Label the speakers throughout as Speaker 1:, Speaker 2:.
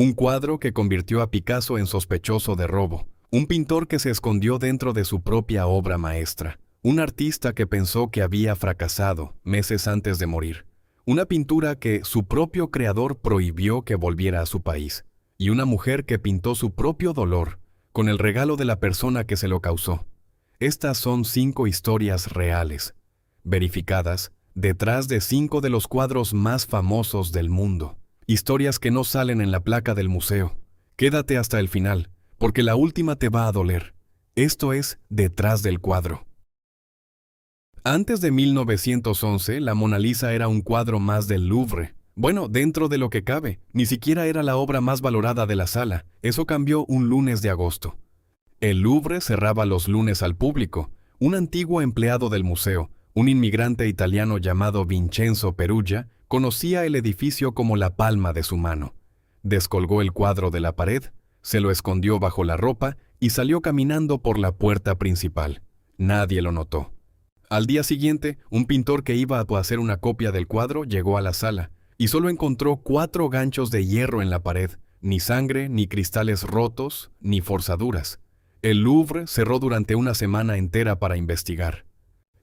Speaker 1: Un cuadro que convirtió a Picasso en sospechoso de robo. Un pintor que se escondió dentro de su propia obra maestra. Un artista que pensó que había fracasado meses antes de morir. Una pintura que su propio creador prohibió que volviera a su país. Y una mujer que pintó su propio dolor con el regalo de la persona que se lo causó. Estas son 5 historias reales, verificadas, detrás de 5 de los cuadros más famosos del mundo. Historias que no salen en la placa del museo. Quédate hasta el final, porque la última te va a doler. Esto es Detrás del cuadro. Antes de 1911, la Mona Lisa era un cuadro más del Louvre. Bueno, dentro de lo que cabe, ni siquiera era la obra más valorada de la sala. Eso cambió un lunes de agosto. El Louvre cerraba los lunes al público. Un antiguo empleado del museo, un inmigrante italiano llamado Vincenzo Perugia, conocía el edificio como la palma de su mano. Descolgó el cuadro de la pared, se lo escondió bajo la ropa y salió caminando por la puerta principal. Nadie lo notó. Al día siguiente, un pintor que iba a hacer una copia del cuadro llegó a la sala y solo encontró 4 ganchos de hierro en la pared, ni sangre, ni cristales rotos, ni forzaduras. El Louvre cerró durante una semana entera para investigar.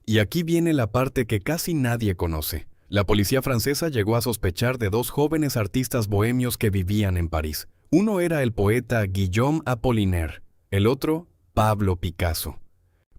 Speaker 1: Y aquí viene la parte que casi nadie conoce. La policía francesa llegó a sospechar de 2 jóvenes artistas bohemios que vivían en París. Uno era el poeta Guillaume Apollinaire, el otro, Pablo Picasso.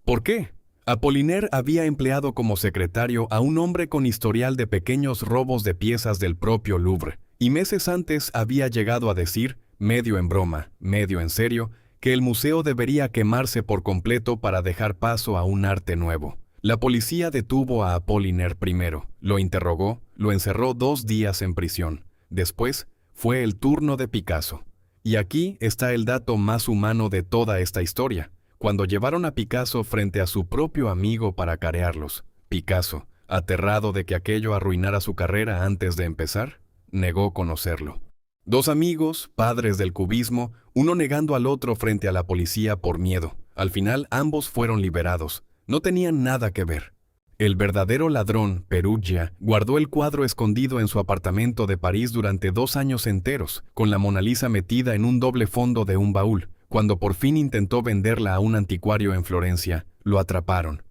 Speaker 1: ¿Por qué? Apollinaire había empleado como secretario a un hombre con historial de pequeños robos de piezas del propio Louvre, y meses antes había llegado a decir, medio en broma, medio en serio, que el museo debería quemarse por completo para dejar paso a un arte nuevo. La policía detuvo a Apollinaire primero, lo interrogó, lo encerró 2 días en prisión. Después, fue el turno de Picasso. Y aquí está el dato más humano de toda esta historia. Cuando llevaron a Picasso frente a su propio amigo para carearlos, Picasso, aterrado de que aquello arruinara su carrera antes de empezar, negó conocerlo. 2 amigos, padres del cubismo, uno negando al otro frente a la policía por miedo. Al final, ambos fueron liberados. No tenían nada que ver. El verdadero ladrón, Perugia, guardó el cuadro escondido en su apartamento de París durante 2 años enteros, con la Mona Lisa metida en un doble fondo de un baúl. Cuando por fin intentó venderla a un anticuario en Florencia, lo atraparon.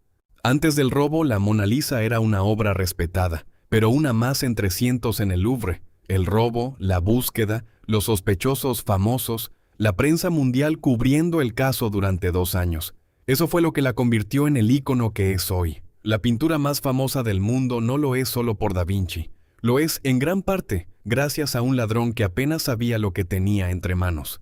Speaker 1: Antes del robo, la Mona Lisa era una obra respetada, pero una más entre cientos en el Louvre. El robo, la búsqueda, los sospechosos famosos, la prensa mundial cubriendo el caso durante 2 años. Eso fue lo que la convirtió en el ícono que es hoy. La pintura más famosa del mundo no lo es solo por Da Vinci. Lo es en gran parte gracias a un ladrón que apenas sabía lo que tenía entre manos.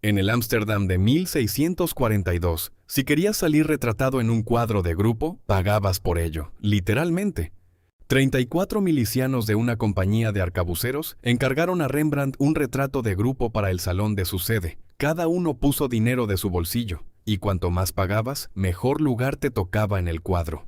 Speaker 1: En el Ámsterdam de 1642, si querías salir retratado en un cuadro de grupo, pagabas por ello, literalmente. 34 milicianos de una compañía de arcabuceros encargaron a Rembrandt un retrato de grupo para el salón de su sede. Cada uno puso dinero de su bolsillo, y cuanto más pagabas, mejor lugar te tocaba en el cuadro.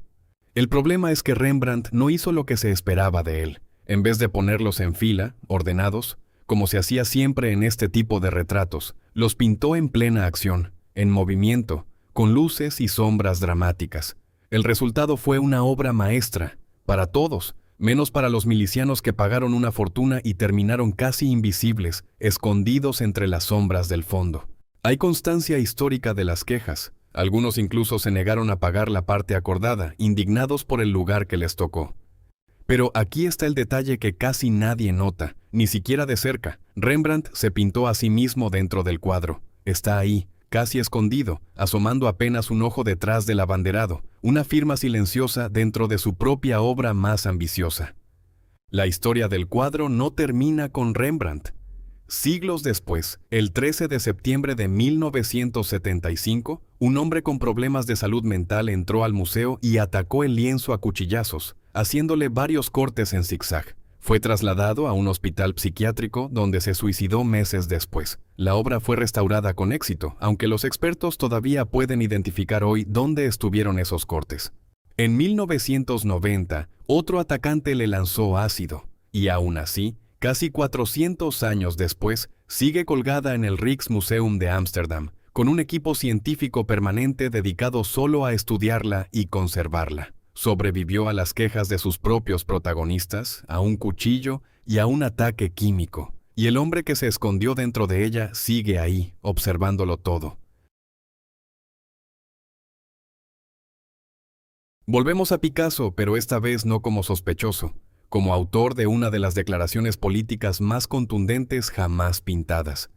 Speaker 1: El problema es que Rembrandt no hizo lo que se esperaba de él. En vez de ponerlos en fila, ordenados, como se hacía siempre en este tipo de retratos, los pintó en plena acción, en movimiento, con luces y sombras dramáticas. El resultado fue una obra maestra, para todos, menos para los milicianos que pagaron una fortuna y terminaron casi invisibles, escondidos entre las sombras del fondo. Hay constancia histórica de las quejas. Algunos incluso se negaron a pagar la parte acordada, indignados por el lugar que les tocó. Pero aquí está el detalle que casi nadie nota, ni siquiera de cerca. Rembrandt se pintó a sí mismo dentro del cuadro. Está ahí, casi escondido, asomando apenas un ojo detrás del abanderado, una firma silenciosa dentro de su propia obra más ambiciosa. La historia del cuadro no termina con Rembrandt. Siglos después, el 13 de septiembre de 1975, un hombre con problemas de salud mental entró al museo y atacó el lienzo a cuchillazos, haciéndole varios cortes en zigzag. Fue trasladado a un hospital psiquiátrico donde se suicidó meses después. La obra fue restaurada con éxito, aunque los expertos todavía pueden identificar hoy dónde estuvieron esos cortes. En 1990, otro atacante le lanzó ácido, y aún así, casi 400 años después, sigue colgada en el Rijksmuseum de Ámsterdam, con un equipo científico permanente dedicado solo a estudiarla y conservarla. Sobrevivió a las quejas de sus propios protagonistas, a un cuchillo y a un ataque químico, y el hombre que se escondió dentro de ella sigue ahí, observándolo todo. Volvemos a Picasso, pero esta vez no como sospechoso, como autor de una de las declaraciones políticas más contundentes jamás pintadas.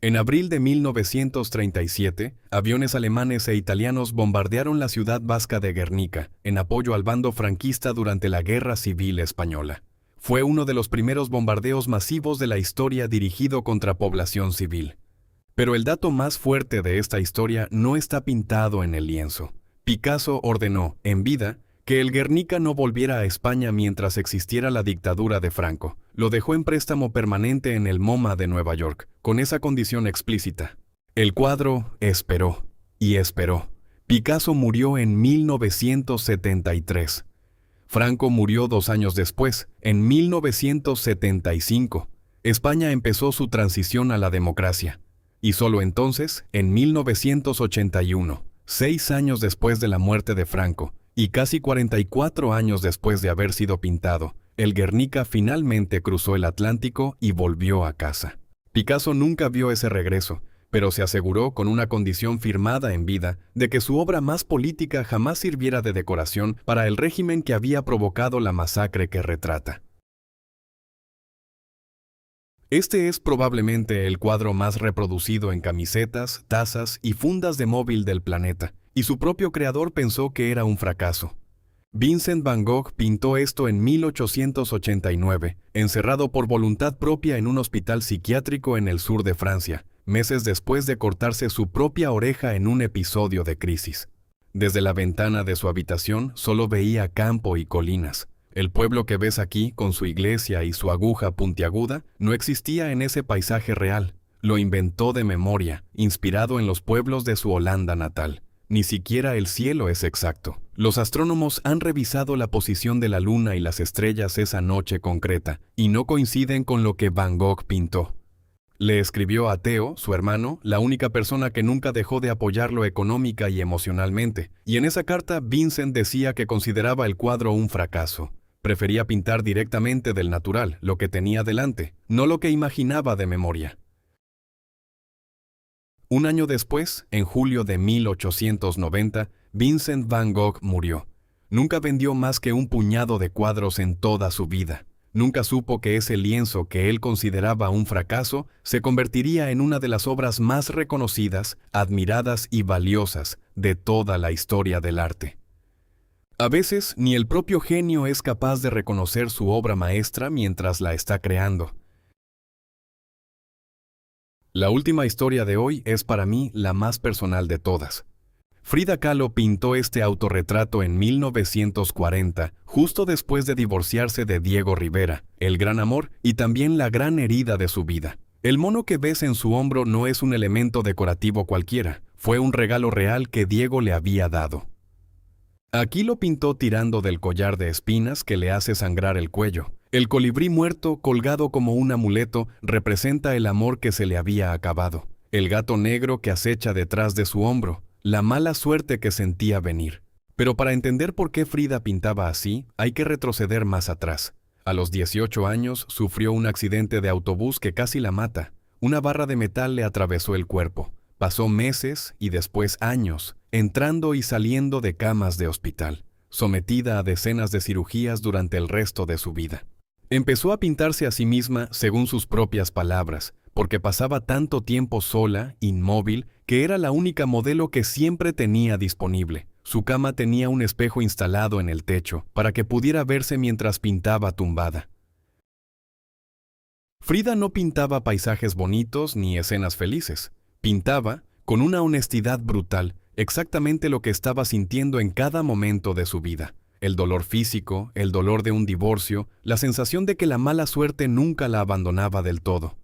Speaker 1: En abril de 1937, aviones alemanes e italianos bombardearon la ciudad vasca de Guernica, en apoyo al bando franquista durante la Guerra Civil Española. Fue uno de los primeros bombardeos masivos de la historia dirigido contra población civil. Pero el dato más fuerte de esta historia no está pintado en el lienzo. Picasso ordenó, en vida, que el Guernica no volviera a España mientras existiera la dictadura de Franco. Lo dejó en préstamo permanente en el MoMA de Nueva York, con esa condición explícita. El cuadro esperó, y esperó. Picasso murió en 1973. Franco murió 2 años después, en 1975. España empezó su transición a la democracia. Y solo entonces, en 1981, 6 años después de la muerte de Franco, y casi 44 años después de haber sido pintado, el Guernica finalmente cruzó el Atlántico y volvió a casa. Picasso nunca vio ese regreso, pero se aseguró con una condición firmada en vida de que su obra más política jamás sirviera de decoración para el régimen que había provocado la masacre que retrata. Este es probablemente el cuadro más reproducido en camisetas, tazas y fundas de móvil del planeta, y su propio creador pensó que era un fracaso. Vincent van Gogh pintó esto en 1889, encerrado por voluntad propia en un hospital psiquiátrico en el sur de Francia, meses después de cortarse su propia oreja en un episodio de crisis. Desde la ventana de su habitación solo veía campo y colinas. El pueblo que ves aquí, con su iglesia y su aguja puntiaguda, no existía en ese paisaje real. Lo inventó de memoria, inspirado en los pueblos de su Holanda natal. Ni siquiera el cielo es exacto. Los astrónomos han revisado la posición de la luna y las estrellas esa noche concreta, y no coinciden con lo que Van Gogh pintó. Le escribió a Theo, su hermano, la única persona que nunca dejó de apoyarlo económica y emocionalmente, y en esa carta Vincent decía que consideraba el cuadro un fracaso. Prefería pintar directamente del natural, lo que tenía delante, no lo que imaginaba de memoria. Un año después, en julio de 1890, Vincent van Gogh murió. Nunca vendió más que un puñado de cuadros en toda su vida. Nunca supo que ese lienzo que él consideraba un fracaso se convertiría en una de las obras más reconocidas, admiradas y valiosas de toda la historia del arte. A veces, ni el propio genio es capaz de reconocer su obra maestra mientras la está creando. La última historia de hoy es para mí la más personal de todas. Frida Kahlo pintó este autorretrato en 1940, justo después de divorciarse de Diego Rivera, el gran amor y también la gran herida de su vida. El mono que ves en su hombro no es un elemento decorativo cualquiera, fue un regalo real que Diego le había dado. Aquí lo pintó tirando del collar de espinas que le hace sangrar el cuello. El colibrí muerto, colgado como un amuleto, representa el amor que se le había acabado. El gato negro que acecha detrás de su hombro, la mala suerte que sentía venir. Pero para entender por qué Frida pintaba así, hay que retroceder más atrás. A los 18 años sufrió un accidente de autobús que casi la mata. Una barra de metal le atravesó el cuerpo. Pasó meses y después años, entrando y saliendo de camas de hospital, sometida a decenas de cirugías durante el resto de su vida. Empezó a pintarse a sí misma según sus propias palabras, porque pasaba tanto tiempo sola, inmóvil, que era la única modelo que siempre tenía disponible. Su cama tenía un espejo instalado en el techo, para que pudiera verse mientras pintaba tumbada. Frida no pintaba paisajes bonitos ni escenas felices. Pintaba, con una honestidad brutal, exactamente lo que estaba sintiendo en cada momento de su vida. El dolor físico, el dolor de un divorcio, la sensación de que la mala suerte nunca la abandonaba del todo.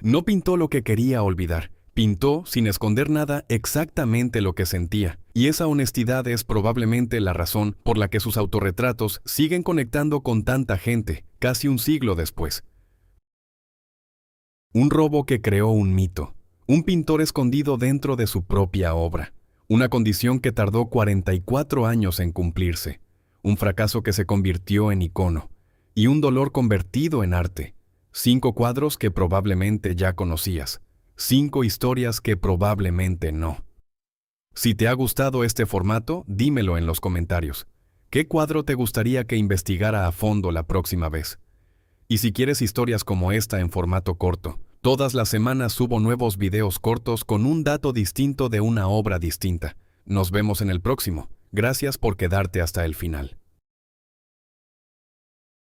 Speaker 1: No pintó lo que quería olvidar, pintó, sin esconder nada, exactamente lo que sentía, y esa honestidad es probablemente la razón por la que sus autorretratos siguen conectando con tanta gente, casi un siglo después. Un robo que creó un mito, un pintor escondido dentro de su propia obra, una condición que tardó 44 años en cumplirse. Un fracaso que se convirtió en icono. y un dolor convertido en arte. 5 cuadros que probablemente ya conocías. 5 historias que probablemente no. Si te ha gustado este formato, dímelo en los comentarios. ¿Qué cuadro te gustaría que investigara a fondo la próxima vez? Y si quieres historias como esta en formato corto, todas las semanas subo nuevos videos cortos con un dato distinto de una obra distinta. Nos vemos en el próximo. Gracias por quedarte hasta el final.